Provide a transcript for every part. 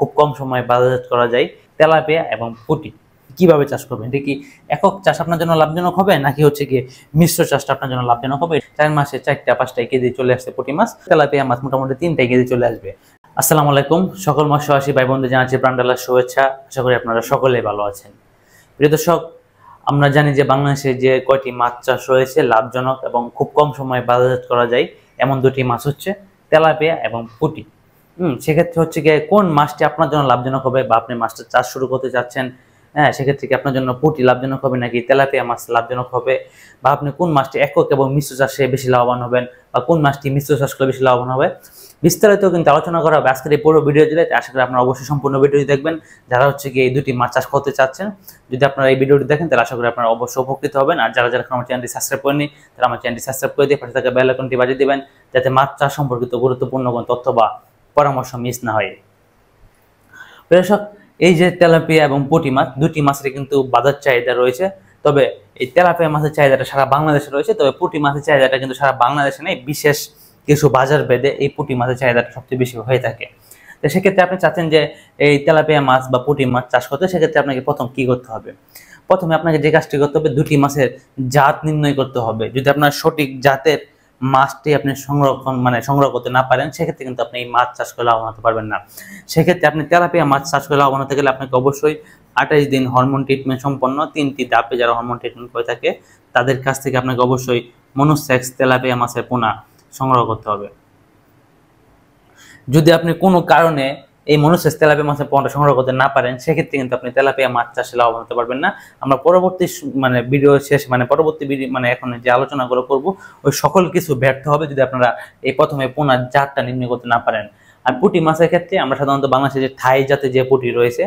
খুব কম সময়ে বাজারজাত করা যায় তেলাপিয়া এবং পুঁটি। কিভাবে চাষ করবেন? এটা কি একক চাষ আপনার জন্য লাভজনক হবে, নাকি হচ্ছে কি মিশ্র চাষটা আপনার জন্য লাভজনক হবে? 4 মাসে 4টা 5টা কেজি চলে আসছে পুঁটি মাছ, তেলাপিয়া মাছ মোটামুটি 3টা কেজি চলে আসবে। আসসালামু আলাইকুম, সকল মৎস্যচাষী ভাই বন্ধু জানাচ্ছি প্রাণঢালা শুভেচ্ছা। আশা করি আপনারা সকলেই ভালো আছেন। প্রিয় দর্শক, আমরা জানি যে বাংলাদেশে যে কয়টি মাছ চাষ রয়েছে লাভজনক এবং খুব কম সময়ে বাজারজাত করা যায়, এমন দুটি মাছ হচ্ছে তেলাপিয়া এবং পুঁটি। সেক্ষেত্রে হচ্ছে গিয়ে কোন মাছটি আপনার জন্য লাভজনক হবে, বা আপনি মাছটা চাষ শুরু করতে চাচ্ছেন, সেক্ষেত্রে কি আপনার জন্য পুঁটি লাভজনক হবে নাকি তেলাপিয়া মাছ লাভজনক হবে, বা আপনি কোন মাছটি একক এবং মিশ্র চাষে বেশি লাভবান হবেন, বা কোন মাছটি মিশ্র চাষ করলে বেশি লাভবান হবে, বিস্তারিত কিন্তু আলোচনা করা হবে আজকের এই পুরো ভিডিও জুড়ে। আশা করি আপনারা অবশ্যই সম্পূর্ণ ভিডিওটি দেখবেন, যারা হচ্ছে গিয়ে এই দুটি মাছ চাষ করতে চাচ্ছেন। যদি আপনারা এই ভিডিওটি দেখেন তাহলে আশা করি আপনারা অবশ্যই উপকৃত হবেন। আর যারা যারা আমার চ্যানেলটি সাবস্ক্রাইব করেনি তারা আমার চ্যানেলটি সাবস্ক্রাইব করে দিয়ে পাশে থাকা বেল আইকনটি বাজিয়ে দিবেন, যাতে মাছ চাষ সম্পর্কিত গুরুত্বপূর্ণ কোনো তথ্য বা পরামর্শ মিস না হয়। দর্শক, এই যে তেলাপিয়া এবং পুঁটি মাছ, দুটি মাছের কিন্তু বাজার চাহিদা রয়েছে। তবে এই তেলাপিয়া মাছের চাহিদাটা সারা বাংলাদেশে রয়েছে, তবে পুঁটি মাছের চাহিদাটা কিন্তু সারা বাংলাদেশে নেই। বিশেষ কিছু বাজার ভেদে এই পুঁটি মাছের চাহিদাটা সবচেয়ে বেশি হয়ে থাকে। তো সেক্ষেত্রে আপনি চাচ্ছেন যে এই তেলাপিয়া মাছ বা পুঁটি মাছ চাষ করতে, সেক্ষেত্রে আপনাকে প্রথম কি করতে হবে? প্রথমে আপনাকে যে কাজটি করতে হবে, দুটি মাছের জাত নির্ণয় করতে হবে। যদি আপনার সঠিক জাতের মাছটি আপনি সংগ্রহ করতে না পারেন, সেক্ষেত্রে কিন্তু আপনি এই মাছ চাষ করে লাভবান হতে পারবেন না। সেক্ষেত্রে আপনি তেলাপিয়া মাছ চাষ করে লাভবান হতে গেলে আপনাকে অবশ্যই 28 দিন হরমোন ট্রিটমেন্ট সম্পন্ন 3টি ধাপে যারা হরমোন ট্রিটমেন্ট করে থাকে তাদের কাছ থেকে আপনাকে অবশ্যই মনোসেক্স তেলাপিয়া মাছের পোনা সংগ্রহ করতে হবে। যদি আপনি কোনো কারণে এই মনোসেক্স তেলাপিয়া মাছের পোনাটা সংগ্রহ করতে না পারেন, সেক্ষেত্রে কিন্তু আপনি তেলাপিয়া মাছ চাষে লাভবান হতে পারবেন না। আমরা পরবর্তী ভিডিও শেষ পরবর্তী ভিডিও এখন যে আলোচনাগুলো করব, ওই সকল কিছু ব্যর্থ হবে যদি আপনারা এই প্রথমে পোনার জাতটা নির্ণয় করতে না পারেন। আর পুঁটি মাছের ক্ষেত্রে আমরা সাধারণত বাংলাদেশে যে থাই জাতে যে পুঁটি রয়েছে,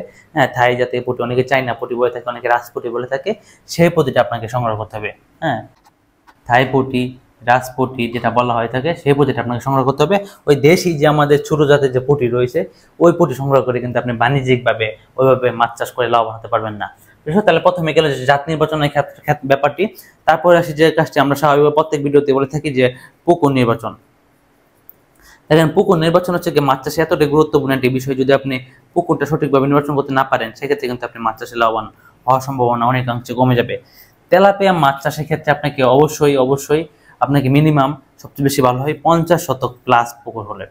থাই জাতের পুঁটি, অনেকে চাইনা পুঁটি বলে থাকে, অনেকে রাজপুঁটি বলে থাকে, সেই পুঁটিটা আপনাকে সংগ্রহ করতে হবে। থাই পুঁটি, রাজপুঁটি যেটা বলা হয়ে থাকে, সেই পুঁটিটা আপনাকে সংগ্রহ করতে হবে। ওই দেশি যে আমাদের ছোট জাতের যে পুঁটি রয়েছে, ওই পুঁটি সংগ্রহ করে কিন্তু আপনি বাণিজ্যিকভাবে ওইভাবে মাছ চাষ করে লাভবান হতে পারবেন না। তাহলে প্রথমে গেল যে জাত নির্বাচনের ব্যাপারটি। তারপরে আসি যে কাজটি আমরা স্বাভাবিকভাবে প্রত্যেক ভিডিওতে বলে থাকি, যে পুকুর নির্বাচন। দেখেন, পুকুর নির্বাচন হচ্ছে কি মাছ চাষে এতটাই গুরুত্বপূর্ণ একটি বিষয়। যদি আপনি পুকুরটা সঠিকভাবে নির্বাচন করতে না পারেন, সেক্ষেত্রে কিন্তু আপনি মাছ চাষে লাভবান হওয়ার সম্ভাবনা অনেকাংশে কমে যাবে। তেলাপিয়া মাছ চাষের ক্ষেত্রে আপনাকে অবশ্যই আপনাকে মিনিমাম সবচেয়ে বেশি ভালো হয় 50 শতক প্লাস পুকুর হলে,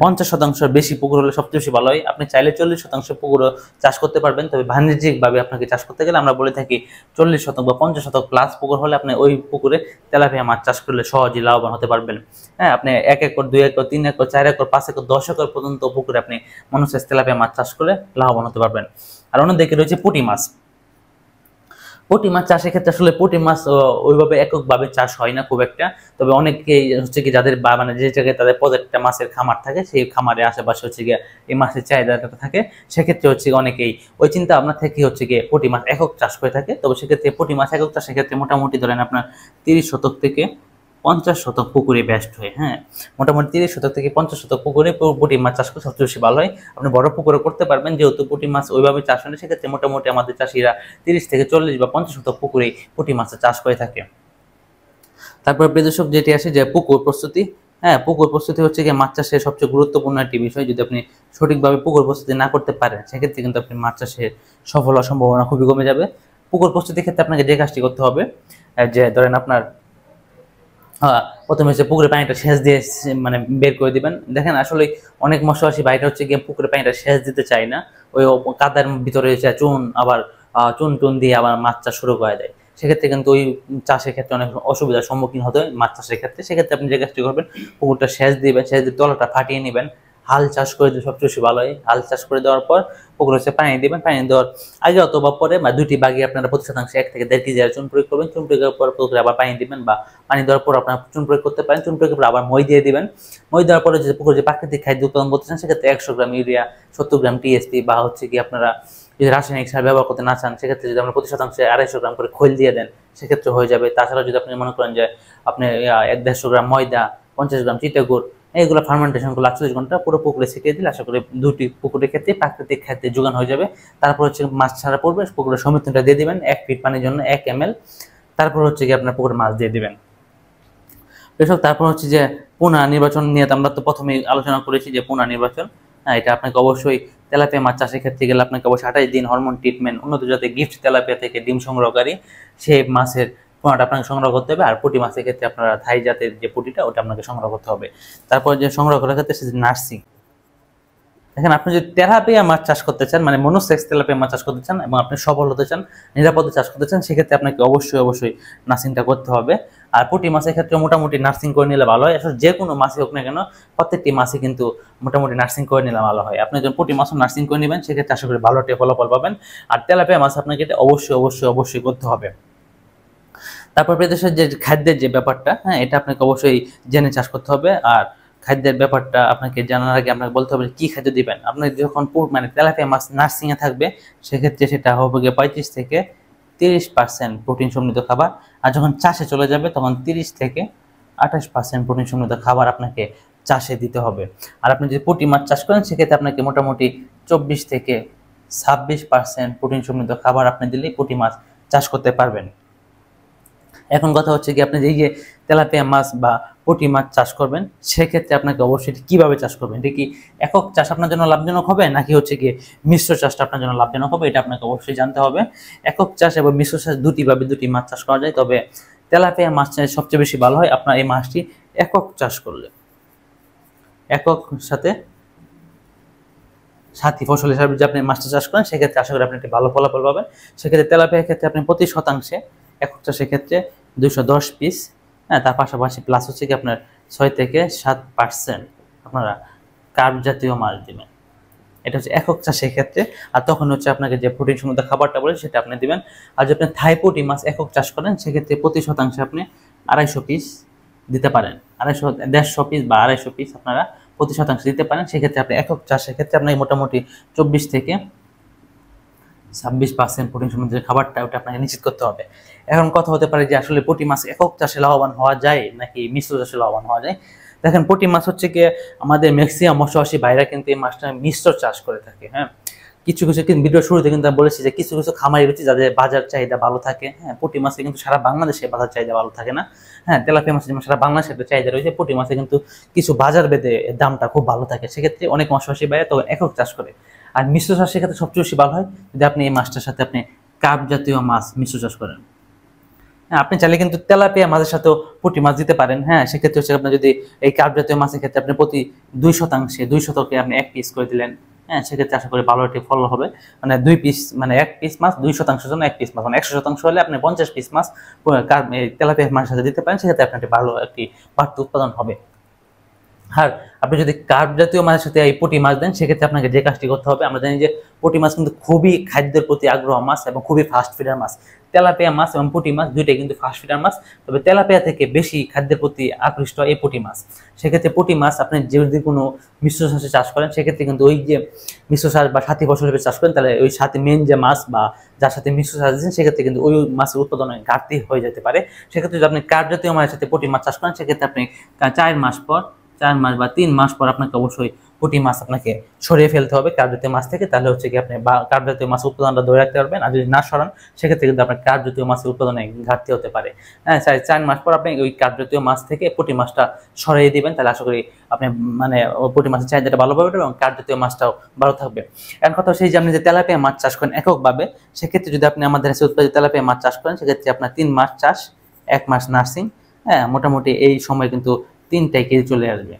50% বেশি পুকুর হলে সবচেয়ে বেশি ভালো হয়। আপনি চাইলে 40% পুকুর চাষ করতে পারবেন, তবে বাণিজ্যিকভাবে আপনাকে চাষ করতে গেলে আমরা বলে থাকি 40 শতক বা 50 শতক প্লাস পুকুর হলে আপনি ওই পুকুরে তেলাপিয়া মাছ চাষ করলে সহজেই লাভবান হতে পারবেন। আপনি 1 acre 2 acre 3 acre 4 acre 5 acre 10 acre পর্যন্ত পুকুরে আপনি মনোসেক্স তেলাপিয়া মাছ চাষ করে লাভবান হতে পারবেন। আর অন্যদিকে রয়েছে পুঁটি মাছ। পুঁটি মাছ চাষের ক্ষেত্রে আসলে পুঁটি মাছ ওইভাবে এককভাবে চাষ হয় না খুব একটা। তবে অনেকেই হচ্ছে কি যাদের যে জায়গায় তাদের প্রজেক্টটা মাছের খামার থাকে, সেই খামারে আশেপাশে হচ্ছে গিয়ে এই মাছের চাহিদাটা থাকে, সেক্ষেত্রে হচ্ছে অনেকেই ওই চিন্তা ভাবনা থেকে হচ্ছে গিয়ে পুঁটি মাছ একক চাষ করে থাকে। তবে সেক্ষেত্রে পুঁটি মাছ একক চাষের ক্ষেত্রে মোটামুটি ধরেন আপনার 30 শতক থেকে 50 শতক পুকুরে বেস্ট হয়। মোটামুটি 30 শতক থেকে 50 শতক পুকুরে পুঁটি মাছ চাষ করতে সবচেয়ে বেশি ভালো হয়। আপনি বড় পুকুরে করতে পারবেন, যেহেতু পুঁটি মাছ ওইভাবে চাষ হয় না, সেক্ষেত্রে মোটামুটি আমাদের চাষিরা 30 থেকে 40 বা 50 শতক পুকুরে পুঁটি মাছের চাষ করে থাকে। তারপর প্রিয়দর্শক, যেটি আসে যে পুকুর প্রস্তুতি। পুকুর প্রস্তুতি হচ্ছে গিয়ে মাছ চাষের সবচেয়ে গুরুত্বপূর্ণ একটি বিষয়। যদি আপনি সঠিকভাবে পুকুর প্রস্তুতি না করতে পারেন, সেক্ষেত্রে কিন্তু আপনি মাছ চাষে সফল হওয়ার সম্ভাবনা খুবই কমে যাবে। পুকুর প্রস্তুতির ক্ষেত্রে আপনাকে যে কাজটি করতে হবে, যে ধরেন আপনার প্রথমে হচ্ছে পুকুরে পানিটা সেচ দিয়ে বের করে দিবেন। দেখেন, আসলে অনেক মৎস্যচাষী ভাইরা হচ্ছে গিয়ে পুকুরে পানিটা সেচ দিতে চায় না, ওই কাদার ভিতরে চুন টুন দিয়ে আবার মাছ চাষ শুরু করে দেয়। সেক্ষেত্রে কিন্তু ওই চাষের ক্ষেত্রে অনেক অসুবিধার সম্মুখীন হতে হয় মাছ চাষের ক্ষেত্রে। সেক্ষেত্রে আপনি যে কাজটি করবেন, পুকুরটা সেচ দিবেন, সেচ দিয়ে তলাটা ফাটিয়ে নেবেন, হাল চাষ করে দিলে সবচেয়ে বেশি ভালো হয়। হাল চাষ করে দেওয়ার পর পুকুরে হচ্ছে পানি দিবেন, পানি দেওয়ার আগে অথবা পরে বা 2টি বাগি আপনারা প্রতি শতাংশে 1 থেকে 1.5 কেজি চুন প্রয়োগ করবেন। চুন প্রয়োগের পর পুকুরে আবার পানি দিবেন, বা পানি দেওয়ার পর আপনারা চুন প্রয়োগ করতে পারেন। চুন প্রয়োগের পর আবার মই দিয়ে দিবেন। মই দেওয়ার পরে যে পুকুরে যে প্রাকৃতিক খাদ্য উৎপাদন করতেছেন, সেক্ষেত্রে 100 গ্রাম ইউরিয়া, 70 গ্রাম টিএসপি, বা হচ্ছে কি আপনারা যদি রাসায়নিক সার ব্যবহার করতে না চান, সেক্ষেত্রে যদি আমরা প্রতি শতাংশে 250 গ্রাম করে খৈল দিয়ে দেন, সেক্ষেত্রে হয়ে যাবে। তাছাড়া যদি আপনি মনে করেন যে আপনি 150 গ্রাম ময়দা, 50 গ্রাম চিটাগুড়, এইগুলো ফার্মেন্টেশন করলে 48 ঘন্টা পুরো পুকুরে ছিটিয়ে দিলে আশা করি 2টি পুকুরের ক্ষেত্রে প্রাকৃতিক খাদ্যের যোগান হয়ে যাবে। তারপর হচ্ছে মাছ ছাড়া পড়বে, পুকুরের সমীকরণটা দিয়ে দিবেন 1 ফিট পানির জন্য 1 ml। তারপর হচ্ছে কি আপনার পুকুরে মাছ দিয়ে দিবেন। তারপর হচ্ছে যে পোনা নির্বাচন নিয়ে আমরা তো প্রথমেই আলোচনা করেছি যে পোনা নির্বাচন। হ্যাঁ, এটা আপনাকে অবশ্যই তেলাপিয়া মাছ চাষের ক্ষেত্রে গেলে আপনাকে অবশ্যই 28 দিন হরমোন ট্রিটমেন্ট, উন্নত জাতের গিফট তেলাপিয়া থেকে ডিম সংগ্রহকারী সেই মাছের পোনাটা আপনাকে সংগ্রহ করতে হবে। আর পুঁটি মাছের ক্ষেত্রে আপনারা থাই জাতের যে পুঁটিটা ওটা আপনাকে সংগ্রহ করতে হবে। তারপর যে সংগ্রহ করার ক্ষেত্রে সেটা নার্সিং। দেখেন, আপনি যদি তেলাপিয়া মাছ চাষ করতে চান, মানে মনোসেক্স তেলাপিয়া মাছ চাষ করতে চান এবং আপনি সফল হতে চান, নিরাপদে চাষ করতে চান, সেক্ষেত্রে আপনাকে অবশ্যই নার্সিংটা করতে হবে। আর পুঁটি মাছের ক্ষেত্রে মোটামুটি নার্সিং করে নিলে ভালো হয়। আসলে যে কোনো মাছই হোক না কেন, প্রত্যেকটি মাছই কিন্তু মোটামুটি নার্সিং করে নিলে ভালো হয়। আপনি যখন পুঁটি মাছও নার্সিং করে নেবেন, সেক্ষেত্রে আশা করি ভালো একটা ফলাফল পাবেন। আর তেলাপিয়া মাছ আপনাকে এটা অবশ্যই করতে হবে। তারপর বিদেশের যে খাদ্যের যে ব্যাপারটা, হ্যাঁ, এটা আপনাকে অবশ্যই জেনে চাষ করতে হবে। আর খাদ্যের ব্যাপারটা আপনাকে জানার আগে আপনাকে বলতে হবে কি খাদ্য দিবেন। আপনি যখন মানে তেলাপিয়া মাছ নার্সিংয়ে থাকবে, সেক্ষেত্রে সেটা হবে গিয়ে 35 থেকে 30% প্রোটিন সমৃদ্ধ খাবার। আর যখন চাষে চলে যাবে তখন 30 থেকে 28% প্রোটিন সমৃদ্ধ খাবার আপনাকে চাষে দিতে হবে। আর আপনি যদি পুঁটি মাছ চাষ করেন, সেক্ষেত্রে আপনাকে মোটামুটি 24 থেকে 26% প্রোটিন সমৃদ্ধ খাবার আপনি দিলেই পুঁটি মাছ চাষ করতে পারবেন। এখন কথা হচ্ছে কি, আপনি এই যে তেলাপিয়া মাছ বা পুঁটি মাছ চাষ করবেন, সেক্ষেত্রে আপনাকে অবশ্যই কিভাবে চাষ করবেন। এটা কি একক চাষ আপনার জন্য লাভজনক হবে, নাকি হচ্ছে কি মিশ্র চাষটা আপনার জন্য লাভজনক হবে, এটা আপনাকে অবশ্যই জানতে হবে। একক চাষ এবং মিশ্র চাষ দুটি মাছ চাষ করা যায়, তবে তেলাপিয়া মাছ চাষ সবচেয়ে বেশি ভালো হয় আপনার এই মাছটি একক চাষ করলে। একক সাথে সাথী ফসল হিসাবে যদি আপনি মাছটা চাষ করেন, সেক্ষেত্রে আশা করি আপনি একটি ভালো ফলাফল পাবেন। সেক্ষেত্রে তেলাপিয়ার ক্ষেত্রে আপনি প্রতি শতাংশে একক চাষের ক্ষেত্রে 210 পিস, হ্যাঁ, তার পাশাপাশি প্লাস হচ্ছে কি আপনার 6 থেকে 7% আপনারা কার্ব জাতীয় মাছ দিবেন। এটা হচ্ছে একক চাষের ক্ষেত্রে। আর তখন হচ্ছে আপনাকে যে প্রোটিন সমৃদ্ধ খাবারটা বলে সেটা আপনি দিবেন। আর যদি আপনি থাই পুঁটি মাছ একক চাষ করেন, সেক্ষেত্রে প্রতি শতাংশে আপনি 250 পিস দিতে পারেন। 150 পিস বা 250 পিস আপনারা প্রতি শতাংশে দিতে পারেন। সেক্ষেত্রে আপনি একক চাষের ক্ষেত্রে আপনাকে মোটামুটি 24 থেকে 26% প্রোটিন সমৃদ্ধ খাবারটা ওটা আপনাকে নিশ্চিত করতে হবে। এখন কথা হতে পারে যে আসলে পুঁটি মাছ একক চাষে লাভবান হওয়া যায় নাকি মিশ্র চাষে লাভবান হওয়া যায়। দেখেন, পুঁটি মাছ হচ্ছে কি আমাদের ম্যাক্সিমাম মৎস্যচাষী ভাইরা কিন্তু এই মাছটা মিশ্র চাষ করে থাকে। হ্যাঁ, কিছু কিন্তু ভিডিও শুরুতে কিন্তু আমি বলেছি যে কিছু খামারি রয়েছে যাদের বাজার চাহিদা ভালো থাকে। হ্যাঁ, পুঁটি মাছে কিন্তু সারা বাংলাদেশে বাজার চাহিদা ভালো থাকে না। হ্যাঁ, তেলাপিয়া মাছের যেমন সারা বাংলাদেশে একটা চাহিদা রয়েছে, পুঁটি মাছে কিন্তু কিছু বাজার ভেদে দামটা খুব ভালো থাকে। সেক্ষেত্রে অনেক মৎস্যচাষী ভাইরা তো একক চাষ করে। আর মিশ্র চাষের ক্ষেত্রে সবচেয়ে বেশি ভালো হয় যদি আপনি এই মাছটার সাথে আপনি কার্ব জাতীয় মাছ মিশ্র চাষ করেন। হ্যাঁ, আপনি চাইলে কিন্তু তেলাপিয়া মাছের সাথেও পুঁটি মাছ দিতে পারেন। হ্যাঁ, সেক্ষেত্রে হচ্ছে আপনি যদি এই কার্ব জাতীয় মাছের ক্ষেত্রে আপনি প্রতি 2 শতকে আপনি 1 পিস করে দিলেন, হ্যাঁ, সেক্ষেত্রে আশা করি ভালো একটি ফল হবে। মানে 2 পিস, মানে 1 পিস মাছ 2% জন্য 1 পিস মাছ, মানে 100% হলে আপনি 50 পিস মাছ তেলাপিয়া মাছের সাথে দিতে পারেন। সেক্ষেত্রে আপনার ভালো একটি বাড়তি উৎপাদন হবে। আর আপনি যদি কার্ব জাতীয় মাছের সাথে এই পুঁটি মাছ দেন, সেক্ষেত্রে আপনাকে যে কাজটি করতে হবে, আমরা জানি যে পুঁটি মাছ কিন্তু খুবই খাদ্যের প্রতি আগ্রহ মাছ এবং খুবই ফাস্ট ফিডার মাছ। তেলাপিয়া মাছ এবং পুঁটি মাছ দুইটাই কিন্তু ফাস্ট ফিডার মাছ, তবে তেলাপিয়া থেকে বেশি খাদ্যের প্রতি আকৃষ্ট এই পুঁটি মাছ। সেক্ষেত্রে পুঁটি মাছ আপনি যদি কোনো মিশ্র চাষে চাষ করেন, সেক্ষেত্রে কিন্তু ওই যে মিশ্র চাষ বা সাথী ফসল হিসেবে চাষ করেন, তাহলে ওই সাথে মেন যে মাছ বা যার সাথে মিশ্র চাষ দিচ্ছেন, সেক্ষেত্রে কিন্তু ওই মাছের উৎপাদনে ঘাটতি হয়ে যেতে পারে। সেক্ষেত্রে যদি আপনি কার্ব জাতীয় মাছের সাথে পুঁটি মাছ চাষ করেন, সেক্ষেত্রে আপনি 4 মাস বা 3 মাস পর আপনাকে অবশ্যই পুঁটি মাছ আপনাকে সরিয়ে ফেলতে হবে কার্ব জাতীয় মাছ থেকে। তাহলে হচ্ছে কি আপনি কার্ব জাতীয় মাছের উৎপাদনটা ধরে রাখতে পারবেন। আর যদি না সরান, সেক্ষেত্রে কিন্তু আপনার কার্ব জাতীয় মাছের উৎপাদনে ঘাটতি হতে পারে। হ্যাঁ, 4 মাস পর আপনি ওই কার্ব জাতীয় মাছ থেকে পুঁটি মাছটা সরিয়ে দিবেন, তাহলে আশা করি আপনি মানে পুঁটি মাছের চাহিদাটা ভালো পাবেন এবং কার্ব জাতীয় মাছটাও ভালো থাকবে। এখন কথা হচ্ছে যে আপনি যে তেলাপিয়া মাছ চাষ করেন এককভাবে, সেক্ষেত্রে যদি আপনি আমাদের কাছে উৎপাদিত তেলাপিয়া মাছ চাষ করেন, সেক্ষেত্রে আপনার 3 মাস চাষ, 1 মাস নার্সিং, হ্যাঁ, মোটামুটি এই সময় কিন্তু 3 কেজি চলে আসবে।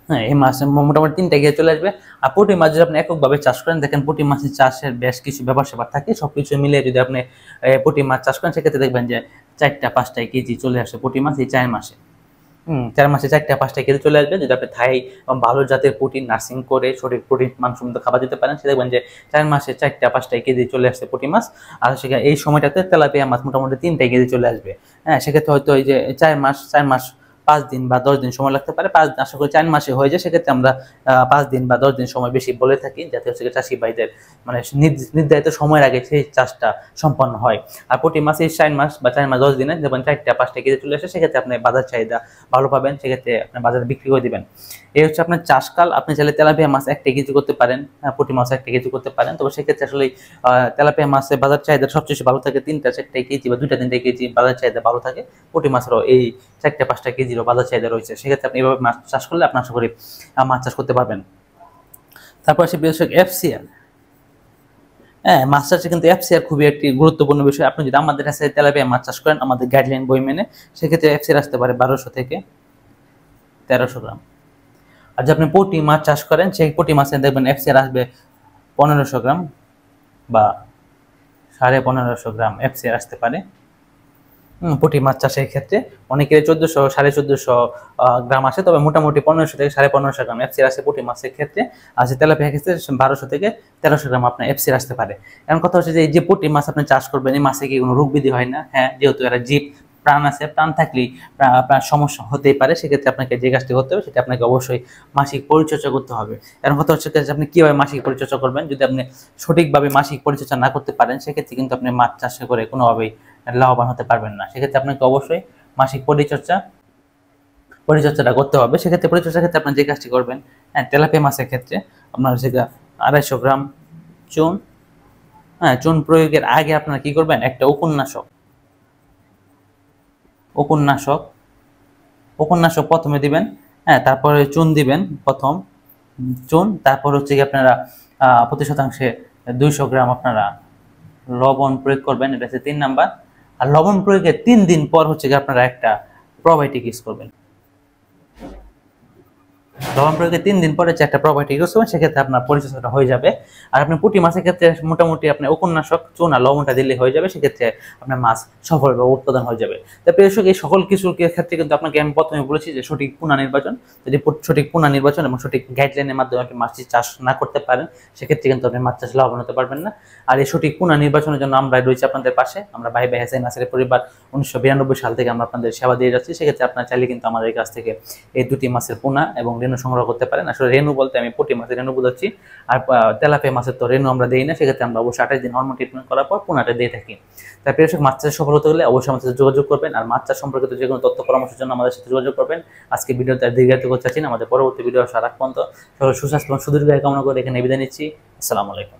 হ্যাঁ, এই মাছ মোটামুটি 3 কেজি চলে আসবে। আর পুঁটি মাছ যদি আপনি এককভাবে চাষ করেন, দেখেন পুঁটি মাছের চাষের বেশ কিছু ব্যাপার স্যাপার থাকে, সবকিছু মিলিয়ে যদি আপনি পুঁটি মাছ চাষ করেন, সেক্ষেত্রে দেখবেন যে 4-5 কেজি চলে আসে পুঁটি মাছ এই 4 মাসে। 4 মাসে 4-5 কেজি চলে আসবে। যদি আপনি থাই এবং ভালো জাতের প্রোটিন নার্সিং করে সঠিক প্রোটিন মানসম্মত খাবার দিতে পারেন, সে দেখবেন যে 4 মাসে 4-5 কেজি চলে আসছে পুঁটি মাছ। আর সেখানে এই সময়টাতে তেলাপিয়া মাছ মোটামুটি 3 কেজি চলে আসবে। হ্যাঁ, সেক্ষেত্রে হয়তো এই যে 4 মাস 5 দিন বা 10 দিন সময় লাগতে পারে। 5 আশা করি 4 মাসে হয়ে যায়। সেক্ষেত্রে আমরা 5 দিন বা 10 দিন সময় বেশি বলে থাকি, যাতে হচ্ছে চাষি ভাইদের মানে নির্ধারিত সময়ের আগে সেই চাষটা সম্পন্ন হয়। আর পুঁটি মাছ এই 4 মাস বা 4 মাস 10 দিনে যেমন 4-5 কেজি চলে আসে, সেক্ষেত্রে আপনি বাজার চাহিদা ভালো পাবেন, সেক্ষেত্রে আপনি বাজারে বিক্রি করে দিবেন। এই হচ্ছে আপনার চাষকাল। আপনি চাইলে তেলাপিয়া মাছ 1 কেজি করতে পারেন, পুঁটি মাছ 1 কেজি করতে পারেন। তবে সেক্ষেত্রে আসলে তেলাপিয়া মাছের বাজার চাহিদা সবচেয়ে ভালো থাকে 3-4 কেজি বা 2-3 কেজি বাজার চাহিদা ভালো থাকে। পুঁটি মাছেরও এই 4-5 কেজিরও বাজার চাহিদা রয়েছে। সেক্ষেত্রে আপনি এভাবে মাছ চাষ করলে আপনি আশা করি মাছ চাষ করতে পারবেন। তারপর আসে বিশেষ এফসিআর। হ্যাঁ, মাছ চাষে কিন্তু এফসিআর খুবই একটি গুরুত্বপূর্ণ বিষয়। আপনি যদি আমাদের কাছে তেলাপিয়া মাছ চাষ করেন আমাদের গাইডলাইন বই মেনে, সেক্ষেত্রে এফসিআর আসতে পারে 1200 থেকে 1300 গ্রাম। আর যদি আপনি পুঁটি মাছ চাষ করেন সেই পুঁটি মাছে দেখবেন এফসিআর আসবে 1500 গ্রাম বা 1550 গ্রাম এফসিআর আসতে পারে। পুঁটি মাছ চাষের ক্ষেত্রে অনেকের 1400 1450 গ্রাম আসে, তবে মোটামুটি 1500 থেকে 1550 গ্রাম এফসিআর আসে পুঁটি মাছের ক্ষেত্রে। আর তেলাপিয়া ক্ষেত্রে 1200 থেকে 1300 গ্রাম আপনার এফসিআর আসতে পারে। এখন কথা হচ্ছে যে এই যে পুঁটি মাছ আপনি চাষ করবেন এই মাছে কি কোনো রোগ ব্যাধি হয় না? হ্যাঁ, যেহেতু এরা জীব, প্রাণ আছে, প্রাণ থাকলেই আপনার সমস্যা হতেই পারে। সেক্ষেত্রে আপনাকে যে কাজটি করতে হবে সেটা আপনাকে অবশ্যই মাসিক পরিচর্যা করতে হবে। এখন কথা হচ্ছে যে আপনি কিভাবে মাসিক পরিচর্যা করবেন। যদি আপনি সঠিকভাবে মাসিক পরিচর্যা না করতে পারেন সেক্ষেত্রে কিন্তু আপনি মাছ চাষে করে কোনোভাবেই লাভবান হতে পারবেন না। সেক্ষেত্রে আপনাকে অবশ্যই মাসিক পরিচর্যাটা করতে হবে। সেক্ষেত্রে পরিচর্যার ক্ষেত্রে আপনি যে কাজটি করবেন, হ্যাঁ, তেলাপিয়া মাছের ক্ষেত্রে আপনার সেটা 250 গ্রাম চুন, হ্যাঁ, চুন প্রয়োগের আগে আপনারা কি করবেন, একটা উপন্যাসক প্রথমে দিবেন, হ্যাঁ, তারপরে চুন দিবেন প্রথম চুন, তারপর হচ্ছে কি আপনারা প্রতি শতাংশে 200 গ্রাম আপনারা লবণ প্রয়োগ করবেন, এটা হচ্ছে 3 নাম্বার। আর লবণ প্রয়োগের 3 দিন পর হচ্ছে কি আপনারা একটা প্রোবায়োটিক ইউজ করবেন। লবণ প্রয়োগের 3 দিন পরে যে একটা প্রোবায়োটিক ইউজ করবেন সেক্ষেত্রে আপনার পরিচর্যাটা হয়ে যাবে। আর আপনি পুঁটি মাছের ক্ষেত্রে মোটামুটি আপনি উপন্যাসক, চুন আর লবণটা দিলে হয়ে যাবে। সেক্ষেত্রে আপনার মাছ সফলভাবে উৎপাদন হয়ে যাবে। তারপরে এই সকল কিছুর ক্ষেত্রে কিন্তু আপনাকে আমি প্রথমে বলেছি যে সঠিক পোনা নির্বাচন। যদি সঠিক পোনা নির্বাচন এবং সঠিক গাইডলাইনের মাধ্যমে আপনি মাছ চাষ না করতে পারেন সেক্ষেত্রে কিন্তু আপনি মাছ চাষ লাভবান হতে পারবেন না। আর এই সঠিক পোনা নির্বাচনের জন্য আমরা রয়েছি আপনাদের পাশে। আমরা ভাই হাসান নাসিরের পরিবার 1992 সাল থেকে আমরা আপনাদের সেবা দিয়ে যাচ্ছি। সেক্ষেত্রে আপনারা চাইলে কিন্তু আমাদের কাছ থেকে এই দুটি মাছের পোনা এবং রেণু সংগ্রহ করতে পারেন। আসলে রেণু বলতে আমি পুঁটি মাছের রেণু বোঝাচ্ছি, আর তেলাপিয়া মাছের তো রেণু আমরা দিই না। সেক্ষেত্রে আমরা অবশ্যই 28 দিন হরমোন ট্রিটমেন্ট করার পর পোনাটা দিয়ে থাকি। তার প্রিয় মাছ চাষে সফল হতে হলে অবশ্যই আমাদের সাথে যোগাযোগ করবেন। আর মাছ চাষ সম্পর্কিত যে কোনো তথ্য পরামর্শের জন্য আমাদের সাথে যোগাযোগ করবেন। আজকে ভিডিওতে দীর্ঘায়িত করতে চাচ্ছি না, আমাদের পরবর্তী ভিডিও আসার আগ পর্যন্ত সকল সুস্বাস্থ্য এবং সুদীর্ঘায়ু কামনা করে এখানে বিদায় নিচ্ছি। আসসালামু আলাইকুম।